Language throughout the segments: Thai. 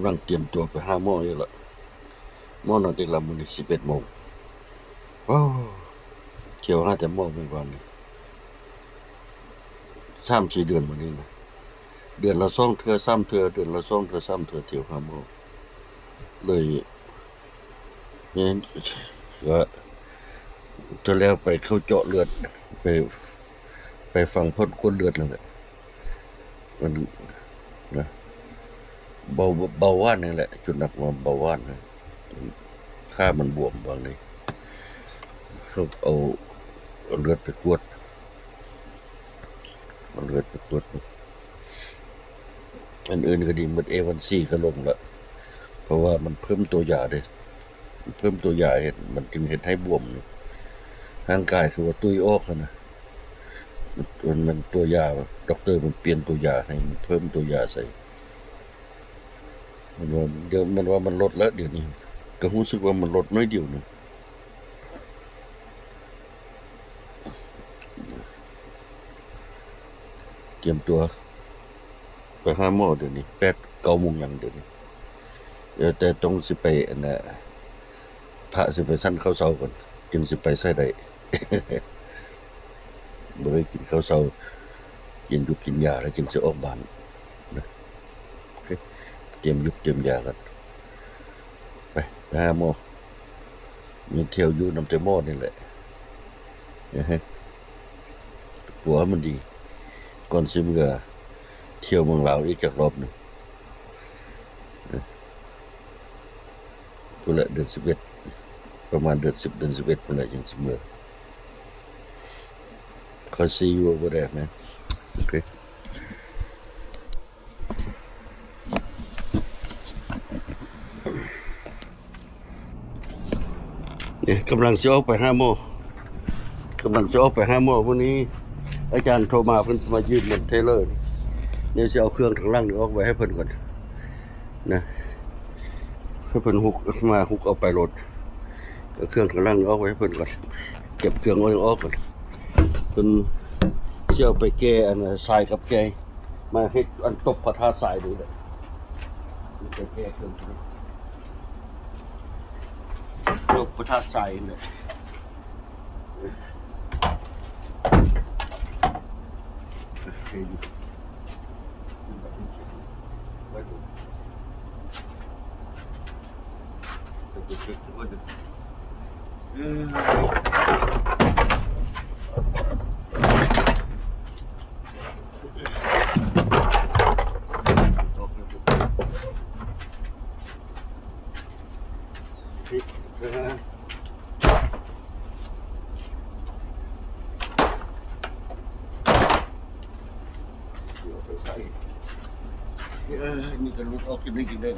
ำลังเตรียมตัวไปหาหมออยู่ละหมอนัดอีกละมื้อนี้11 โมงว้าวเที่ยวหาแต่หมอเมื่อวานนี้3-4 เดือนมานี้นะเดือนละ2 เทื่อ3 เทื่อเดือนละ2 เทื่อ3 เทื่อเที่ยวหาหมอเลยเนี่ยก็จะแล้วไปเข้าเจาะเลือดไปฟังพ่นก้นเลือดแล้วแหละมันนะเบาหวานนี่แหละจุดหนักว่าเบาหวานนะค่ามันบวมบางเลยเขาเอาเลือดไปกวดเอาเลือดไปกวดอันอื่นก็ดีหมด A1C ก็ลงละเพราะว่ามันเพิ่มตัวยาเลยเพิ่มตัวยาเห็นมันจึงเห็นให้บวมร่างกายคือว่าตุ้ยออกนะมันตัวยาด็อกเตอร์มันเปลี่ยนตัวยาให้มันเพิ่มตัวยาใส่มันว่าเดี๋ยวมันว่ามันลดแล้วเดี๋ยวนี้ก็รู้สึกว่ามันลดน้อยเดียวนึงเตรียมตัวไปหาหมอเดี๋ยวนี้8-9 โมงยังเดี๋ยวนี้เดี๋ยวแต่ต้องสิไปอันน่ะพระสิไปสั่นข้าวเช้าก่อนจึงสิไปใส่ได้ บ่ได้กินข้าวเช้ากินอยู่กินยาแล้วจึงสิออกบ้านนะโอเคเตรียมยุกเตรียมยากันไปหาหมอมีเที่ยวอยู่นำแต่หมอนี่แหละปัวมันดีก่อนสิเมื่อเที่ยวเมืองลาวอีกจักรอบหนึ่งพุ่นละเดือน11ประมาณเดือน10เดือน11พุ่นละจังสิเมื่อI'll see you over there, man. Okay. เนี่ยกำลังจะออกไปหาหมอกำลังจะออกไปหาหมอวันนี้อาจารย์โทรมาเพิ่นมายืมเหมือนเทเลอร์เนี่ยจะเอาเครื่องทางล่างนี่ออกไว้ให้เพิ่นก่อนนะให้เพิ่นฮุกมาฮุกเอาไปรถเครื่องทางล่างนี่ออกไว้ให้เพิ่นก่อนเก็บเครื่องไว้ออกก่อนเพิ่นเชี่ยวไปแก้อันทรายกับแกมาเฮ็ดอันตบพระธาตุทรายดูเลยไปแก้เครื่องนี้ตบพระธาตุทรายเลยนี่ก็ลุกออกกินได้กินได้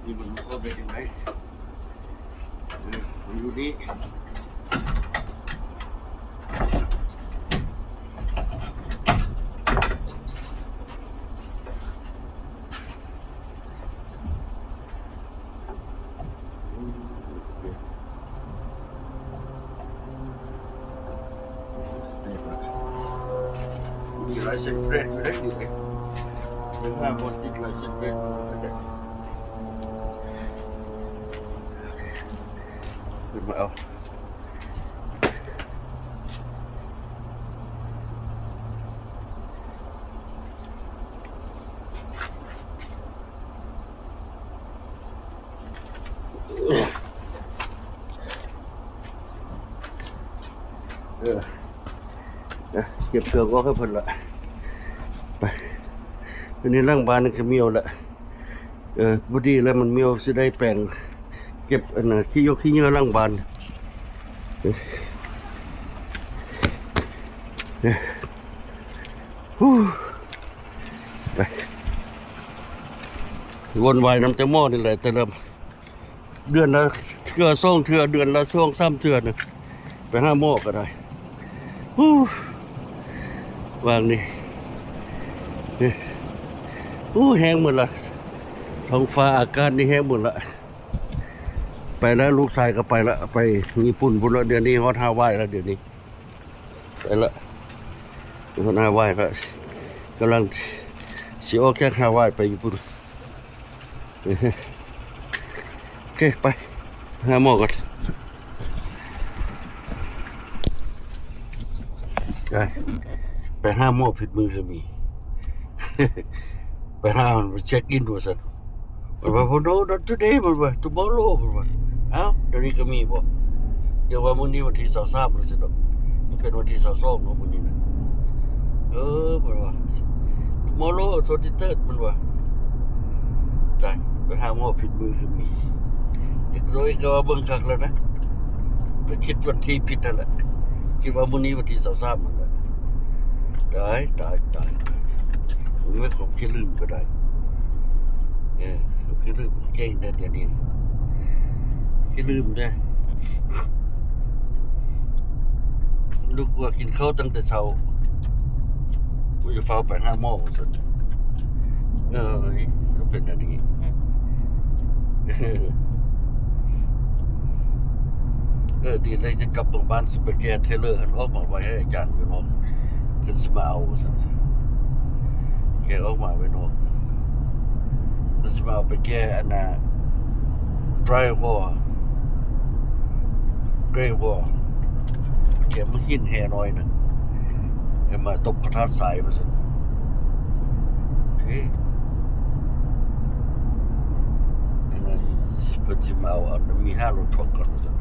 นี่มันลุกออกได้ยังไงมันอยู่นี่มีลายเซ็นเฟรนอยู่ได้ดีเลยเป็นห้าหมดอีกลายเซ็นเฟรนขึ้นมาเอาเก็บเสือก็ให้เพิ่นละไปวันนี้ร่างบ้านนี่คือเมียวละบุดีแล้วมันเมียวสิได้แปลงเก็บอันน่ะขี้ยกขี้เหงื่อร่างบ้านไปวนวายน้ำเจ้าหม้อนี่แหละแต่ละเดือนละเทื่อส่งเทื่อเดือนละส่ง3 เทื่อนึงไปหาหม้อก็ได้วางนี่แห้งหมดละท้องฟ้าอากาศนี่แห้งหมดละไปแล้วลูกชายก็ไปละไปญี่ปุ่นพุ่นละเดือนนี้ฮอดฮาวายแล้วเดี๋ยวนี้ไปละฮอดฮาวายแล้วกำลังสิออกแค่ฮาวายไปญี่ปุ่น โอเคไปหาหมอก่อนไปหาหมอผิดมือก็มี ไปหามันไปเช็คอินว่าซั่นมันว่า no not today มันว่า tomorrow มันว่าเอ้าเดี๋ยวนี้ก็มีบ่เดี๋ยวว่ามื้อนี้วันที่23แล้วสิดอกมันเป็นวันที่22เนาะมื้อนี้นะมันว่า tomorrow 23มันว่าได้ไปหาหมอผิดมือก็มีเด็กน้อยก็ว่าเบิ่งคักแล้วนะแต่คิดวันที่ผิดนั่นแหละคิดว่ามื้อนี้วันที่23นั่นแหละตายมึงไม่คงคิดลืมก็ได้คิดลืมเก่งได้เดี๋ยวนี้คิดลืมได้ลูกว่ากินข้าวตั้งแต่เช้ากูจะเฝ้าไปหาหมอสุดก็เป็นอันนี้ดีเลยจะกลับโรงพยาบาลสิไปแก้เทเลอร์หันออกมาไว้ให้อาจารย์อยู่นอกขึ้นสิมาเอาซะแกออกมาไว้นอกขึ้นสิมาเอาไปแก้อันน่ะไดรเวอร์แกมันหินแห่น้อยนะให้มาตบกระทะสายมาซะโอเคยังไงเพิ่นสิมาเอามี5รถทกก่อนซะ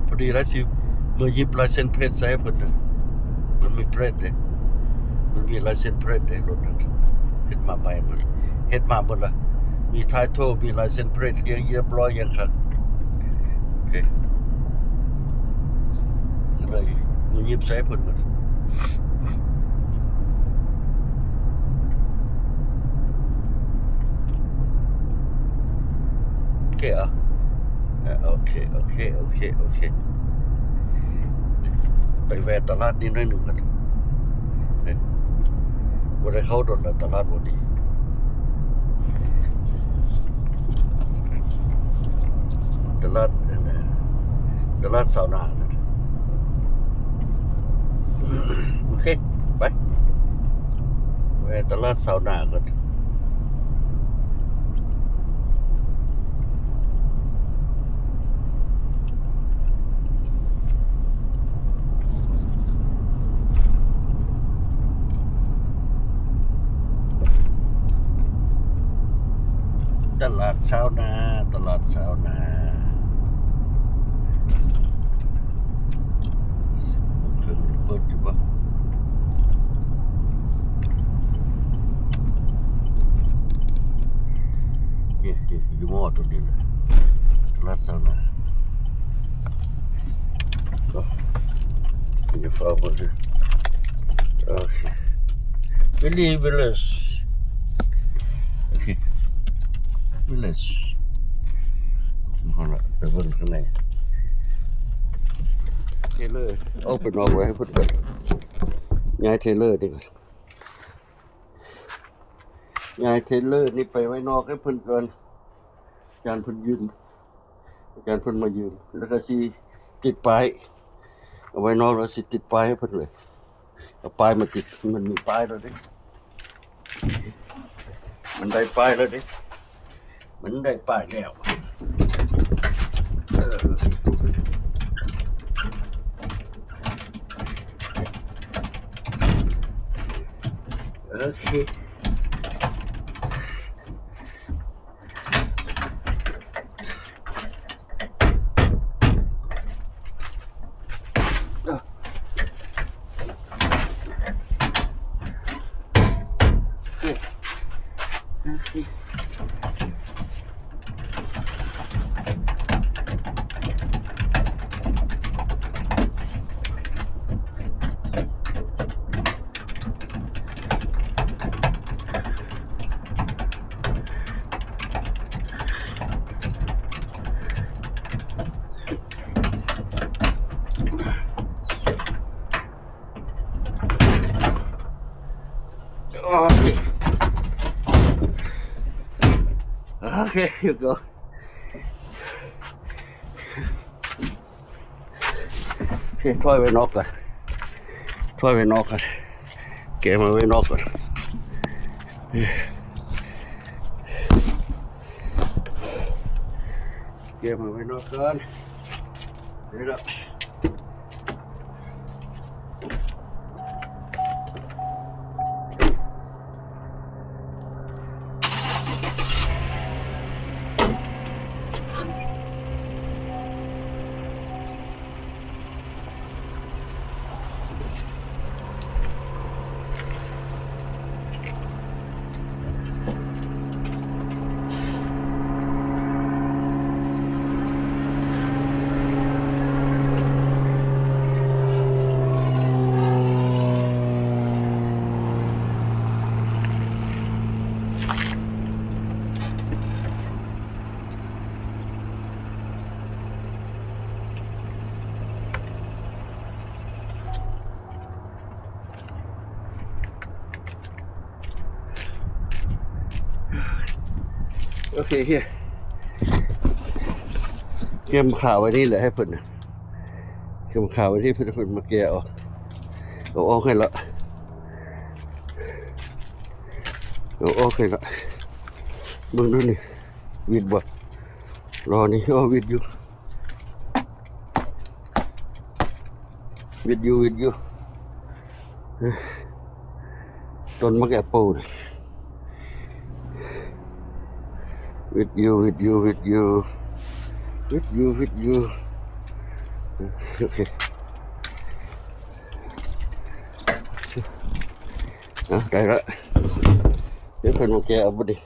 พอดีแล้วสิเมื่อยิบลายเซ็นเพลทใส่เพิ่นน่ะมันมีเพลทเด้มันมีลายเซ็นเพลทเด้รถนั้นเฮ็ดมาใหม่หมดเฮ็ดมาหมดละมีไทโทมีลายเซ็นเพลทเรียบร้อยอย่างครับโอเคเลยมันยิบใส่เพิ่นหมดโอเคโอเคไปแวะตลาดนี้หน่อยหนึ่งกันวันได้เข้าโดนตลาดวันนี้ตลาดสาวนาโอเคไปแวะตลาดสาวนากันตลาดสาวนาเครื่องเปิดอยู่ปะอยู่หม้อตัวนี้เลยตลาดสาวนาก็อย่าฟ้าหมดเลยโอเคvillageโอเคvillage เอาละไปเบิ่งข้างในเทเลอร์เอาไปนอกไว้ให้เพิ่นก่อนย้ายเทเลอร์ดีกว่าย้ายเทเลอร์นี่ไปไว้นอกให้เพิ่นก่อนอาจารย์เพิ่นมายืมแล้วก็สิติดป้ายเอาไว้นอกแล้วสิติดป้ายให้เพิ่นเลยเอาป้ายมาติดมันมีป้ายแล้วดิมันได้ป้ายแล้วดิมันได้ป้ายแล้วโอเคOkay, you go. Okay, thôi về nóc rồi. แกะมาไว้นอกก่อนแกะมาไว้นอกก่อนเดี๋ยวละ โอเคเฮียเกมข่าวไว้นี่แหละให้เพิ่นนะเกมข่าวไว้ที่เพิ่นมาแกะเอาออกให้ละเอาออกให้ละมึงดูนี่วิดบ่รอนี่วิดอยู่ต้นมะแกะปูนี่with you okay ได้ละเดี๋ยวเพิ่นมาแกะเอาบ่ดิ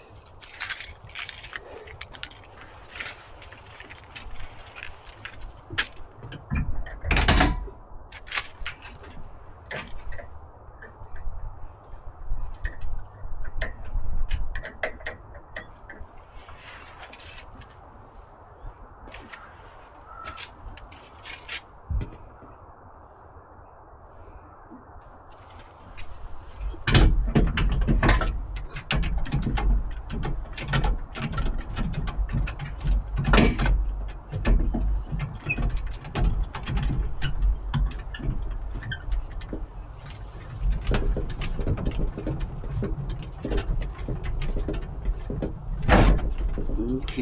โอเค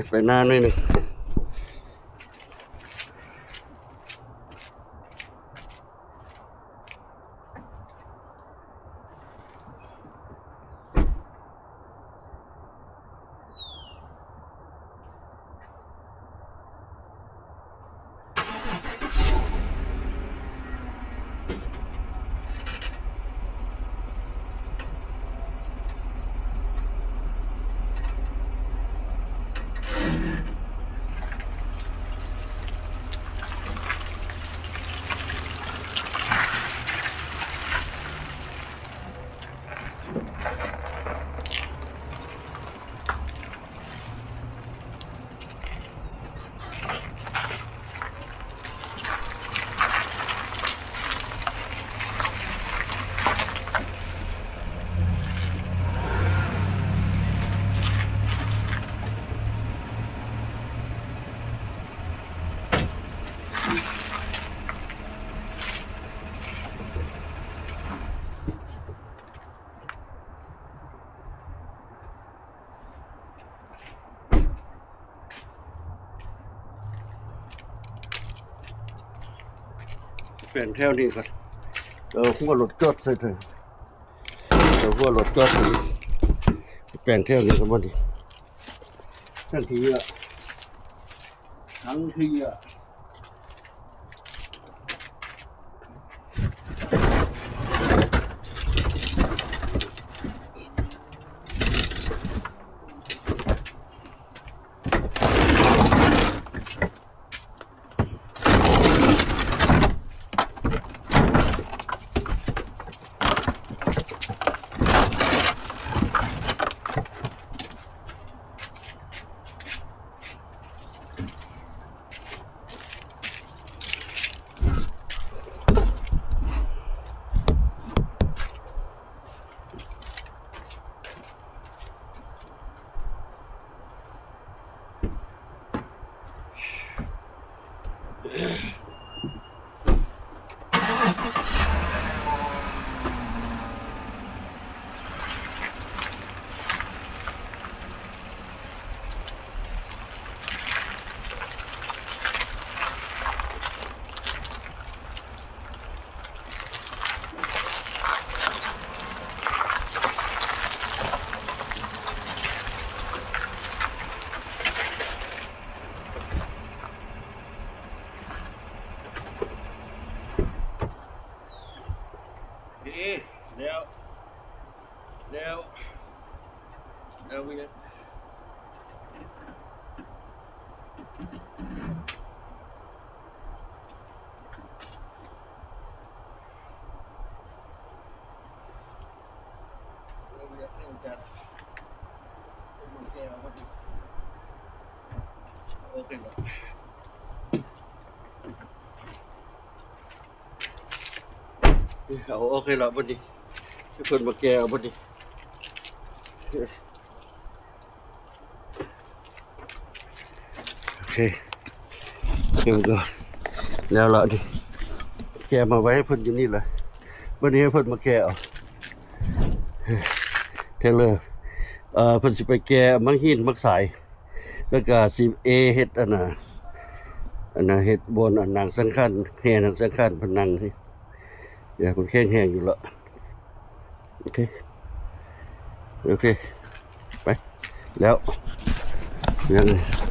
ไปหน้าหน่อยหนึ่งเปลี่ยนแถวนี้ก่อนหัวรถจอดใส่เถอะหัวรถจอดเปลี่ยนแถวนี้กันบ่ดิทันทีอ่ะ โอเคแล้วเอาโอเคแล้วบัดนี้ทุกคนมาแก้เอาบัดนี้โอเคเดี๋ยวก่อนแล้วละดิแกมาไว้ให้เพิ่นอยู่นี่เลยวันนี้ให้เพิ่นมาแก้เอาเทเลอร์เพิ่นสิไปแก้มังหินมักสายแล้วก็สิเฮ็ดอันน่ะเฮ็ดบนอันนางสังขันแห่นางสังขันเพิ่นนั่งนี่เดี๋ยวเพิ่นแข็งแรงอยู่แล้วโอเคโอเคไปแล้วยังไง